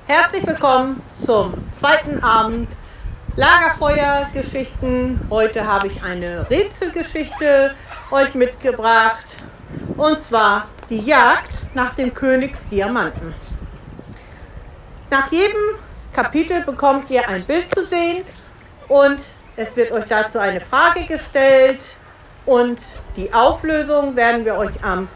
Herzlich willkommen zum zweiten Abend Lagerfeuergeschichten. Heute habe ich eine Rätselgeschichte euch mitgebracht, und zwar die Jagd nach dem Königsdiamanten. Nach jedem Kapitel bekommt ihr ein Bild zu sehen und es wird euch dazu eine Frage gestellt, und die Auflösung werden wir euch am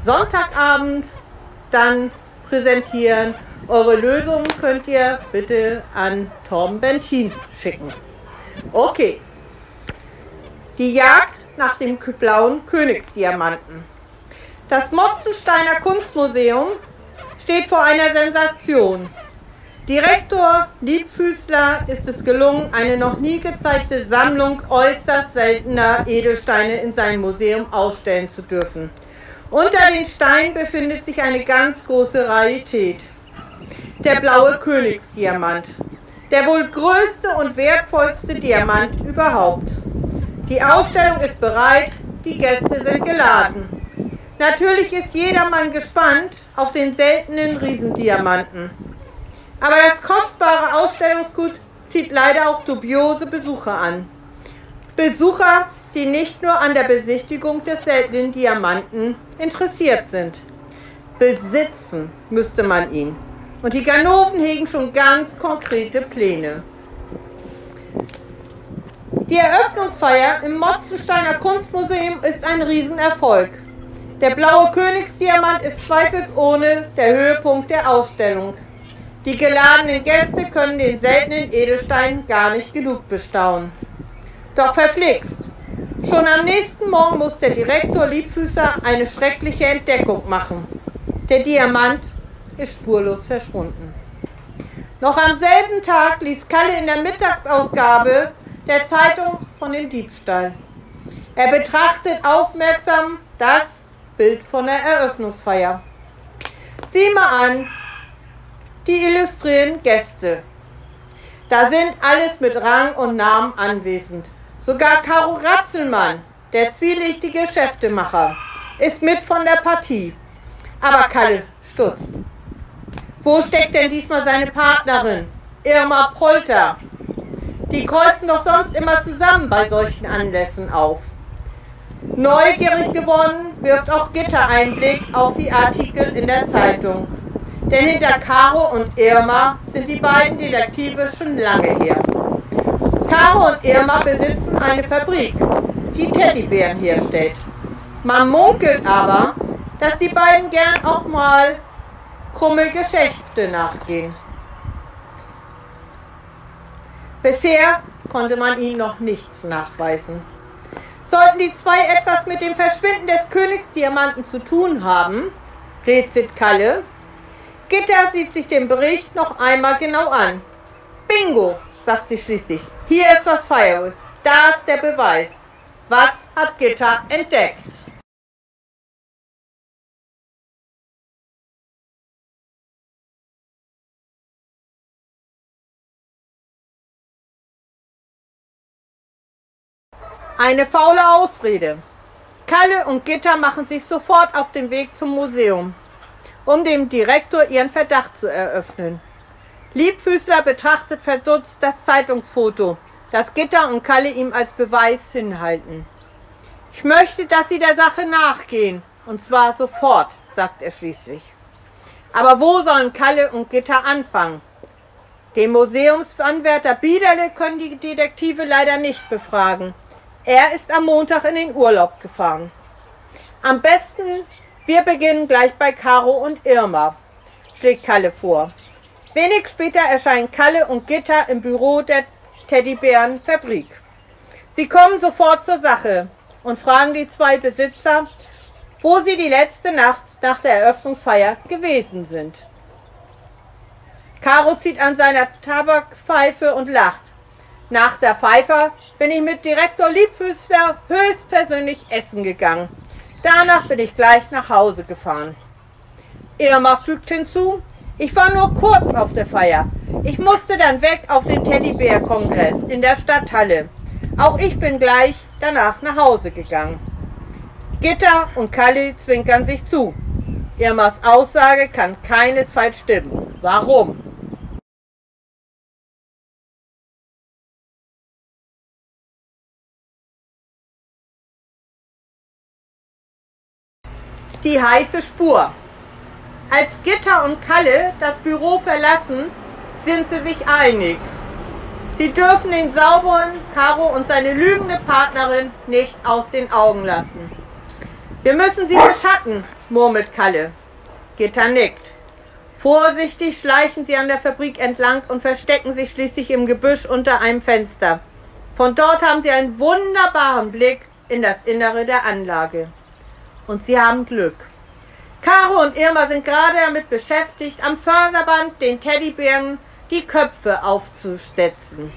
Sonntagabend dann präsentieren. Eure Lösung könnt ihr bitte an Torben Bentin schicken. Okay. Die Jagd nach dem blauen Königsdiamanten. Das Motzensteiner Kunstmuseum steht vor einer Sensation. Direktor Liebfüßler ist es gelungen, eine noch nie gezeigte Sammlung äußerst seltener Edelsteine in seinem Museum ausstellen zu dürfen. Unter den Steinen befindet sich eine ganz große Rarität. Der blaue Königsdiamant. Der wohl größte und wertvollste Diamant überhaupt. Die Ausstellung ist bereit, die Gäste sind geladen. Natürlich ist jedermann gespannt auf den seltenen Riesendiamanten. Aber das kostbare Ausstellungsgut zieht leider auch dubiose Besucher an. Besucher, die nicht nur an der Besichtigung des seltenen Diamanten interessiert sind. Besitzen müsste man ihn. Und die Ganoven hegen schon ganz konkrete Pläne. Die Eröffnungsfeier im Motzensteiner Kunstmuseum ist ein Riesenerfolg. Der blaue Königsdiamant ist zweifelsohne der Höhepunkt der Ausstellung. Die geladenen Gäste können den seltenen Edelstein gar nicht genug bestaunen. Doch verflixt. Schon am nächsten Morgen muss der Direktor Liebfüßler eine schreckliche Entdeckung machen. Der Diamant ist spurlos verschwunden. Noch am selben Tag liest Kalle in der Mittagsausgabe der Zeitung von dem Diebstahl. Er betrachtet aufmerksam das Bild von der Eröffnungsfeier. Sieh mal an, die illustrieren Gäste. Da sind alles mit Rang und Namen anwesend. Sogar Karo Ratzelmann, der zwielichtige Geschäftemacher, ist mit von der Partie. Aber Kalle stutzt. Wo steckt denn diesmal seine Partnerin, Irma Polter? Die kreuzen doch sonst immer zusammen bei solchen Anlässen auf. Neugierig geworden wirft auch Gitter Einblick auf die Artikel in der Zeitung. Denn hinter Karo und Irma sind die beiden Detektive schon lange her. Karo und Irma besitzen eine Fabrik, die Teddybären herstellt. Man munkelt aber, dass die beiden gern auch mal krumme Geschäfte nachgehen. Bisher konnte man ihnen noch nichts nachweisen. Sollten die zwei etwas mit dem Verschwinden des Königsdiamanten zu tun haben, rätselt Kalle. Gitter sieht sich den Bericht noch einmal genau an. Bingo, sagt sie schließlich. Hier ist das Firewall. Da ist der Beweis. Was hat Gitter entdeckt? Eine faule Ausrede. Kalle und Gitter machen sich sofort auf den Weg zum Museum, um dem Direktor ihren Verdacht zu eröffnen. Liebfüßler betrachtet verdutzt das Zeitungsfoto, das Gitter und Kalle ihm als Beweis hinhalten. Ich möchte, dass Sie der Sache nachgehen, und zwar sofort, sagt er schließlich. Aber wo sollen Kalle und Gitter anfangen? Den Museumsanwärter Biederle können die Detektive leider nicht befragen. Er ist am Montag in den Urlaub gefahren. Am besten, wir beginnen gleich bei Karo und Irma, schlägt Kalle vor. Wenig später erscheinen Kalle und Gitter im Büro der Teddybärenfabrik. Sie kommen sofort zur Sache und fragen die zwei Besitzer, wo sie die letzte Nacht nach der Eröffnungsfeier gewesen sind. Karo zieht an seiner Tabakpfeife und lacht. Nach der Pfeife bin ich mit Direktor Liebfüßler höchstpersönlich essen gegangen. Danach bin ich gleich nach Hause gefahren. Irma fügt hinzu, ich war nur kurz auf der Feier. Ich musste dann weg auf den Teddybär-Kongress in der Stadthalle. Auch ich bin gleich danach nach Hause gegangen. Gitter und Kalle zwinkern sich zu. Irmas Aussage kann keinesfalls stimmen. Warum? die heiße Spur. Als Gitta und Kalle das Büro verlassen, sind sie sich einig. Sie dürfen den sauberen Karo und seine lügende Partnerin nicht aus den Augen lassen. Wir müssen sie beschatten, murmelt Kalle. Gitta nickt. Vorsichtig schleichen sie an der Fabrik entlang und verstecken sich schließlich im Gebüsch unter einem Fenster. Von dort haben sie einen wunderbaren Blick in das Innere der Anlage. Und sie haben Glück. Karo und Irma sind gerade damit beschäftigt, am Förderband den Teddybären die Köpfe aufzusetzen.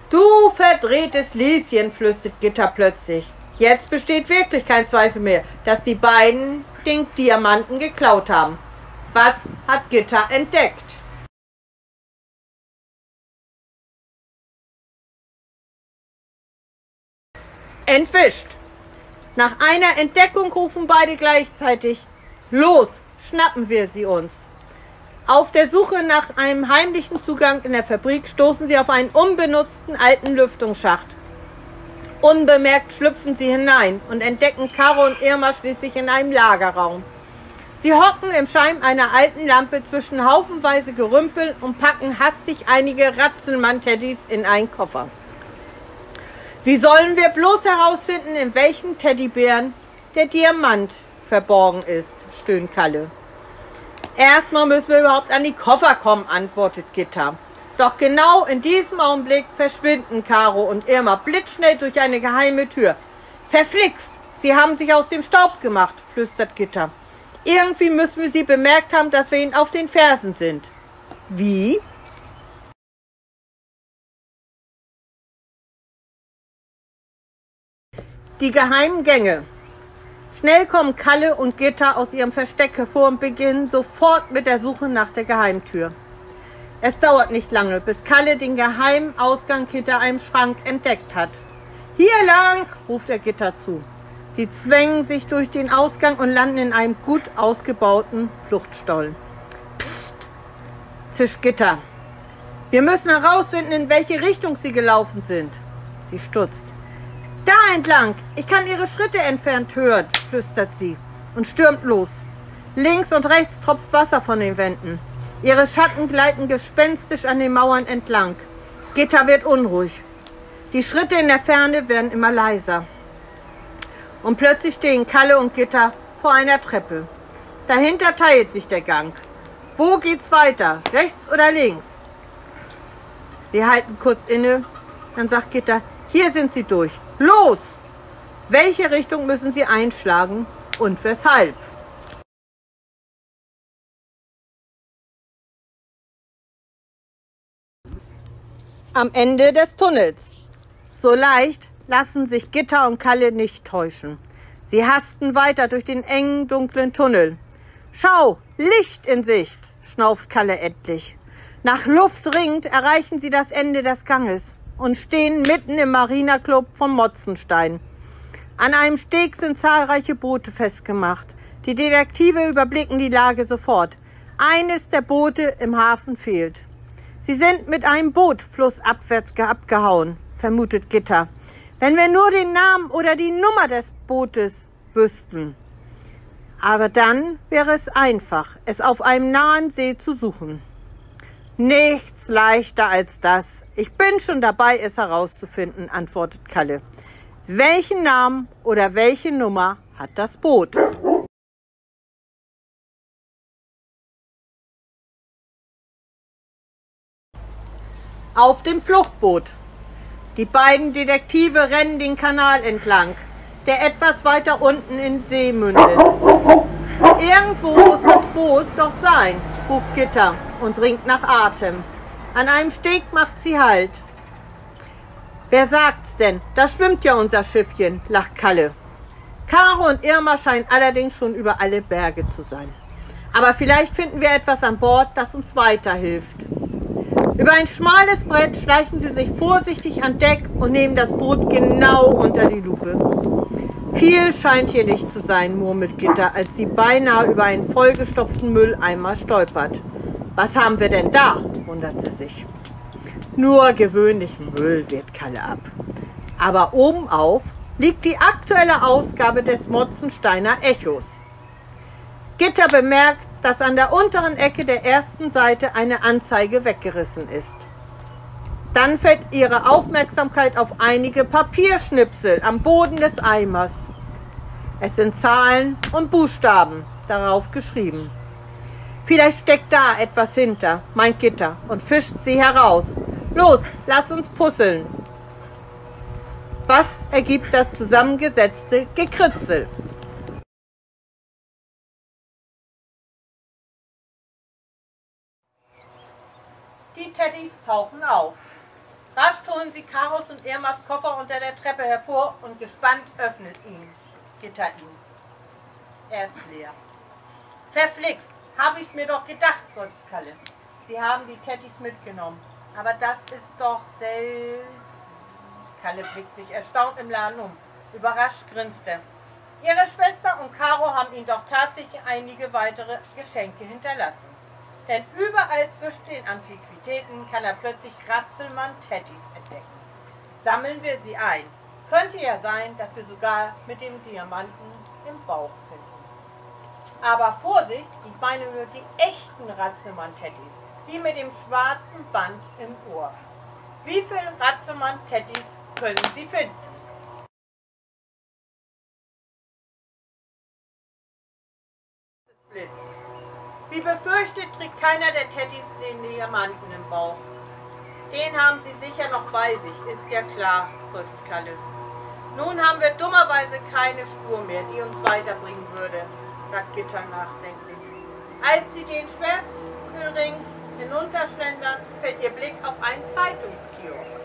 Du verdrehtes Lieschen, flüstert Gitta plötzlich. Jetzt besteht wirklich kein Zweifel mehr, dass die beiden den Diamanten geklaut haben. Was hat Gitta entdeckt? Entwischt. Nach einer Entdeckung rufen beide gleichzeitig: Los, schnappen wir sie uns. Auf der Suche nach einem heimlichen Zugang in der Fabrik stoßen sie auf einen unbenutzten alten Lüftungsschacht. Unbemerkt schlüpfen sie hinein und entdecken Karo und Irma schließlich in einem Lagerraum. Sie hocken im Schein einer alten Lampe zwischen haufenweise Gerümpel und packen hastig einige Ratzelmann-Teddys in einen Koffer. Wie sollen wir bloß herausfinden, in welchem Teddybären der Diamant verborgen ist, stöhnt Kalle. Erstmal müssen wir überhaupt an die Koffer kommen, antwortet Gitta. Doch genau in diesem Augenblick verschwinden Karo und Irma blitzschnell durch eine geheime Tür. Verflixt, sie haben sich aus dem Staub gemacht, flüstert Gitta. Irgendwie müssen wir sie bemerkt haben, dass wir ihnen auf den Fersen sind. Wie? Die geheimen Gänge. Schnell kommen Kalle und Gitta aus ihrem Versteck hervor und beginnen sofort mit der Suche nach der Geheimtür. Es dauert nicht lange, bis Kalle den geheimen Ausgang hinter einem Schrank entdeckt hat. Hier lang, ruft er Gitta zu. Sie zwängen sich durch den Ausgang und landen in einem gut ausgebauten Fluchtstollen. Psst, zischt Gitta. Wir müssen herausfinden, in welche Richtung sie gelaufen sind. Sie stutzt. Da entlang, ich kann ihre Schritte entfernt hören, flüstert sie und stürmt los. Links und rechts tropft Wasser von den Wänden. Ihre Schatten gleiten gespenstisch an den Mauern entlang. Gitta wird unruhig. Die Schritte in der Ferne werden immer leiser. Und plötzlich stehen Kalle und Gitta vor einer Treppe. Dahinter teilt sich der Gang. Wo geht's weiter? Rechts oder links? Sie halten kurz inne. Dann sagt Gitta, hier sind sie durch. Los! Welche Richtung müssen sie einschlagen und weshalb? Am Ende des Tunnels. So leicht lassen sich Gitta und Kalle nicht täuschen. Sie hasten weiter durch den engen, dunklen Tunnel. Schau, Licht in Sicht, schnauft Kalle endlich. Nach Luft ringend erreichen sie das Ende des Ganges und stehen mitten im Marina-Club von Motzenstein. An einem Steg sind zahlreiche Boote festgemacht. Die Detektive überblicken die Lage sofort. Eines der Boote im Hafen fehlt. Sie sind mit einem Boot flussabwärts abgehauen, vermutet Gitta. Wenn wir nur den Namen oder die Nummer des Bootes wüssten. Aber dann wäre es einfach, es auf einem nahen See zu suchen. Nichts leichter als das. Ich bin schon dabei, es herauszufinden, antwortet Kalle. Welchen Namen oder welche Nummer hat das Boot? Auf dem Fluchtboot. Die beiden Detektive rennen den Kanal entlang, der etwas weiter unten in den See mündet. Irgendwo muss das Boot doch sein, ruft Gitta und ringt nach Atem. An einem Steg macht sie Halt. Wer sagt's denn? Da schwimmt ja unser Schiffchen, lacht Kalle. Karo und Irma scheinen allerdings schon über alle Berge zu sein. Aber vielleicht finden wir etwas an Bord, das uns weiterhilft. Über ein schmales Brett schleichen sie sich vorsichtig an Deck und nehmen das Boot genau unter die Lupe. Viel scheint hier nicht zu sein, murmelt Gitta, als sie beinahe über einen vollgestopften Mülleimer stolpert. Was haben wir denn da? Wundert sie sich. Nur gewöhnlichen Müll, wehrt Kalle ab. Aber obenauf liegt die aktuelle Ausgabe des Motzensteiner Echos. Gitta bemerkt, dass an der unteren Ecke der ersten Seite eine Anzeige weggerissen ist. Dann fällt ihre Aufmerksamkeit auf einige Papierschnipsel am Boden des Eimers. Es sind Zahlen und Buchstaben darauf geschrieben. Vielleicht steckt da etwas hinter, meint Gitta und fischt sie heraus. Los, lass uns puzzeln. Was ergibt das zusammengesetzte Gekritzel? Die Teddys tauchen auf. Rasch holen sie Karos und Irmas Koffer unter der Treppe hervor und gespannt öffnet Gitta ihn. Er ist leer. Verflixt, habe ich's mir doch gedacht, seufzt Kalle. Sie haben die Teddys mitgenommen. Aber das ist doch seltsam. Kalle blickt sich erstaunt im Laden um. Überrascht grinst er. Ihre Schwester und Karo haben ihnen doch tatsächlich einige weitere Geschenke hinterlassen. Denn überall zwischen den Antiquitäten kann er plötzlich Ratzelmann-Teddys entdecken. Sammeln wir sie ein. Könnte ja sein, dass wir sogar mit dem Diamanten im Bauch finden. Aber Vorsicht, ich meine nur die echten Ratzelmann-Teddys, die mit dem schwarzen Band im Ohr. Wie viele Ratzelmann-Teddys können Sie finden? Blitz. Wie befürchtet, trägt keiner der Teddys den Diamanten im Bauch. Den haben sie sicher noch bei sich, ist ja klar, seufzt Kalle. Nun haben wir dummerweise keine Spur mehr, die uns weiterbringen würde, sagt Gitta nachdenklich. Als sie den Schwärzling hinunterschlendern, fällt ihr Blick auf einen Zeitungskiosk.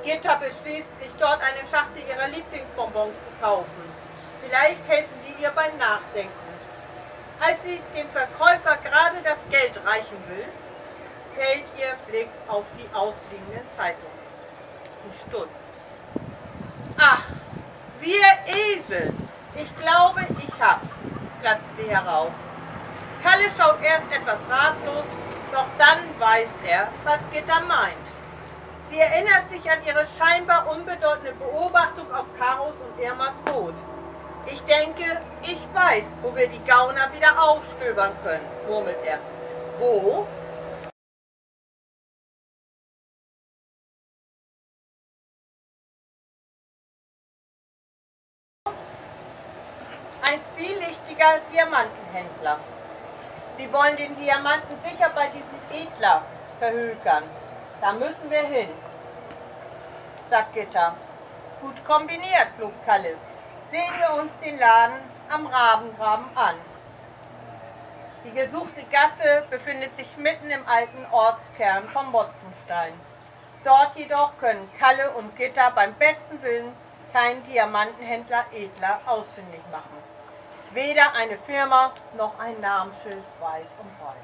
Gitta beschließt, sich dort eine Schachtel ihrer Lieblingsbonbons zu kaufen. Vielleicht helfen die ihr beim Nachdenken. Als sie dem Verkäufer gerade das Geld reichen will, fällt ihr Blick auf die ausliegenden Zeitungen. Sie stutzt. Ach, wir Esel! Ich glaube, ich hab's, platzt sie heraus. Kalle schaut erst etwas ratlos, doch dann weiß er, was Gitta meint. Sie erinnert sich an ihre scheinbar unbedeutende Beobachtung auf Karos und Irmas Boot. Ich denke, ich weiß, wo wir die Gauner wieder aufstöbern können, murmelt er. Wo? Ein zwielichtiger Diamantenhändler. Sie wollen den Diamanten sicher bei diesem Edler verhökern. Da müssen wir hin, sagt Gitta. Gut kombiniert, lobt Kalle. Sehen wir uns den Laden am Rabengraben an. Die gesuchte Gasse befindet sich mitten im alten Ortskern von Motzenstein. Dort jedoch können Kalle und Gitta beim besten Willen keinen Diamantenhändler Edler ausfindig machen. Weder eine Firma noch ein Namensschild weit und breit.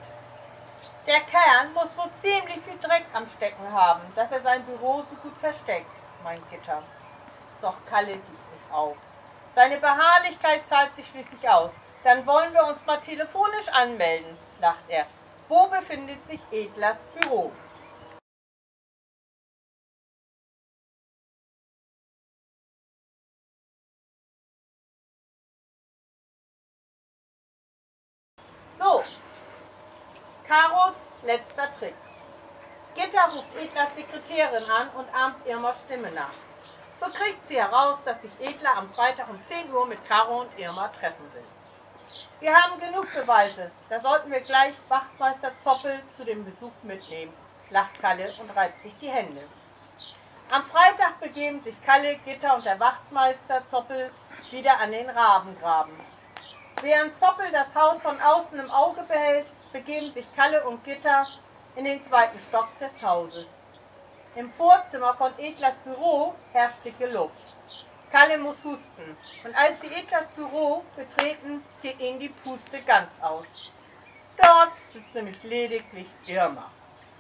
Der Kern muss wohl ziemlich viel Dreck am Stecken haben, dass er sein Büro so gut versteckt, meint Gitta. Doch Kalle gibt nicht auf. Seine Beharrlichkeit zahlt sich schließlich aus. Dann wollen wir uns mal telefonisch anmelden, lacht er. Wo befindet sich Edlers Büro? So, Karos letzter Trick. Gitta ruft Edlers Sekretärin an und ahmt Irmas Stimme nach. So kriegt sie heraus, dass sich Edler am Freitag um 10 Uhr mit Karo und Irma treffen will. Wir haben genug Beweise, da sollten wir gleich Wachtmeister Zoppel zu dem Besuch mitnehmen, lacht Kalle und reibt sich die Hände. Am Freitag begeben sich Kalle, Gitta und der Wachtmeister Zoppel wieder an den Rabengraben. Während Zoppel das Haus von außen im Auge behält, begeben sich Kalle und Gitta in den 2. Stock des Hauses. Im Vorzimmer von Edlers Büro herrscht dicke Luft. Kalle muss husten und als sie Edlers Büro betreten, geht ihnen die Puste ganz aus. Dort sitzt nämlich lediglich Irma,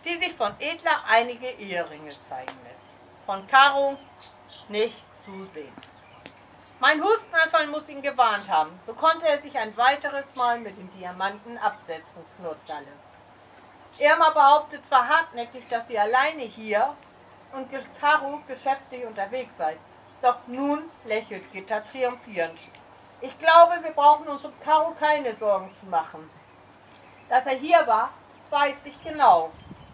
die sich von Edler einige Eheringe zeigen lässt. Von Karo nichts zu sehen. Mein Hustenanfall muss ihn gewarnt haben, so konnte er sich ein weiteres Mal mit dem Diamanten absetzen, knurrt Kalle. Irma behauptet zwar hartnäckig, dass sie alleine hier und Karo geschäftlich unterwegs sei, doch nun lächelt Gitta triumphierend. Ich glaube, wir brauchen uns um Karo keine Sorgen zu machen. Dass er hier war, weiß ich genau.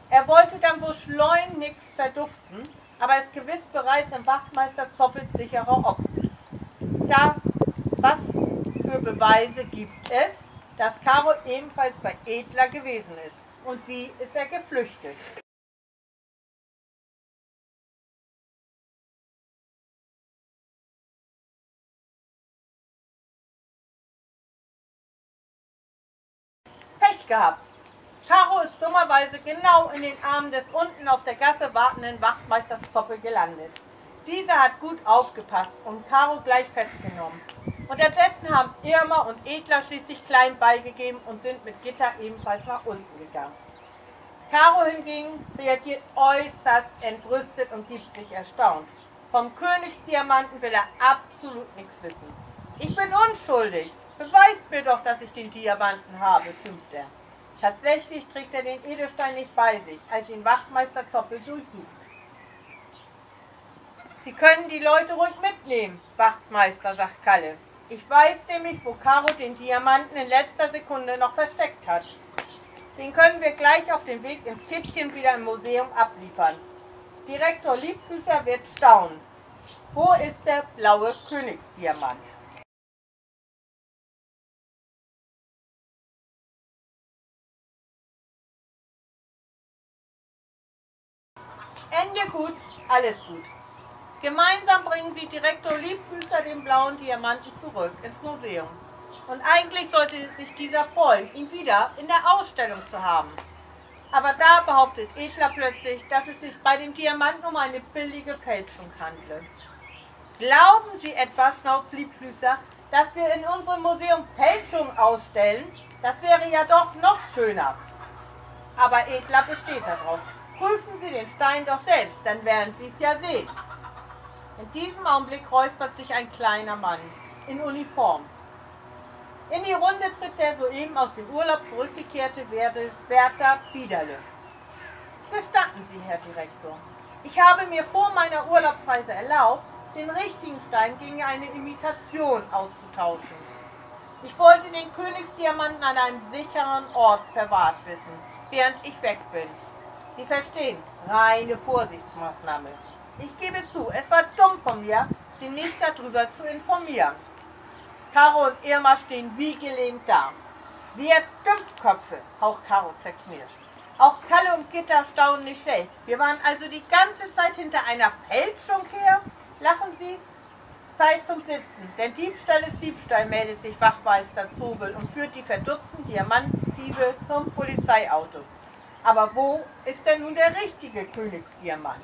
Er wollte dann wohl schleunigst verduften, aber ist gewiss bereits im Wachtmeister Zoppels sicherer Obhut. Was für Beweise gibt es, dass Karo ebenfalls bei Edler gewesen ist? Und wie ist er geflüchtet? Pech gehabt. Karo ist dummerweise genau in den Armen des unten auf der Gasse wartenden Wachtmeisters Zoppel gelandet. Dieser hat gut aufgepasst und Karo gleich festgenommen. Unterdessen haben Irma und Edler schließlich klein beigegeben und sind mit Gitter ebenfalls nach unten gegangen. Karo hingegen reagiert äußerst entrüstet und gibt sich erstaunt. Vom Königsdiamanten will er absolut nichts wissen. Ich bin unschuldig. Beweist mir doch, dass ich den Diamanten habe, schimpft er. Tatsächlich trägt er den Edelstein nicht bei sich, als ihn Wachtmeister Zoppel durchsucht. Sie können die Leute ruhig mitnehmen, Wachtmeister, sagt Kalle. Ich weiß nämlich, wo Karo den Diamanten in letzter Sekunde noch versteckt hat. Den können wir gleich auf dem Weg ins Kittchen wieder im Museum abliefern. Direktor Liebfüßer wird staunen. Wo ist der blaue Königsdiamant? Ende gut, alles gut. Gemeinsam bringen sie Direktor Liebfüßer den blauen Diamanten zurück ins Museum. Und eigentlich sollte sich dieser freuen, ihn wieder in der Ausstellung zu haben. Aber da behauptet Edler plötzlich, dass es sich bei den Diamanten um eine billige Fälschung handle. Glauben Sie etwa, schnauzt Liebfüßer, dass wir in unserem Museum Fälschungen ausstellen? Das wäre ja doch noch schöner. Aber Edler besteht darauf. Prüfen Sie den Stein doch selbst, dann werden Sie es ja sehen. In diesem Augenblick räuspert sich ein kleiner Mann in Uniform. In die Runde tritt der soeben aus dem Urlaub zurückgekehrte Wärter Biederle. Gestatten Sie, Herr Direktor, ich habe mir vor meiner Urlaubsreise erlaubt, den richtigen Stein gegen eine Imitation auszutauschen. Ich wollte den Königsdiamanten an einem sicheren Ort verwahrt wissen, während ich weg bin. Sie verstehen, reine Vorsichtsmaßnahme. Ich gebe zu, es war dumm von mir, Sie nicht darüber zu informieren. Karo und Irma stehen wie gelähmt da. Wir Dümpfköpfe, haucht Karo zerknirscht. Auch Kalle und Gitter staunen nicht schlecht. Wir waren also die ganze Zeit hinter einer Fälschung her? Lachen Sie? Zeit zum Sitzen, denn Diebstahl ist Diebstahl, meldet sich Wachtmeister Zobel und führt die verdutzten Diamantdiebe zum Polizeiauto. Aber wo ist denn nun der richtige Königsdiamant?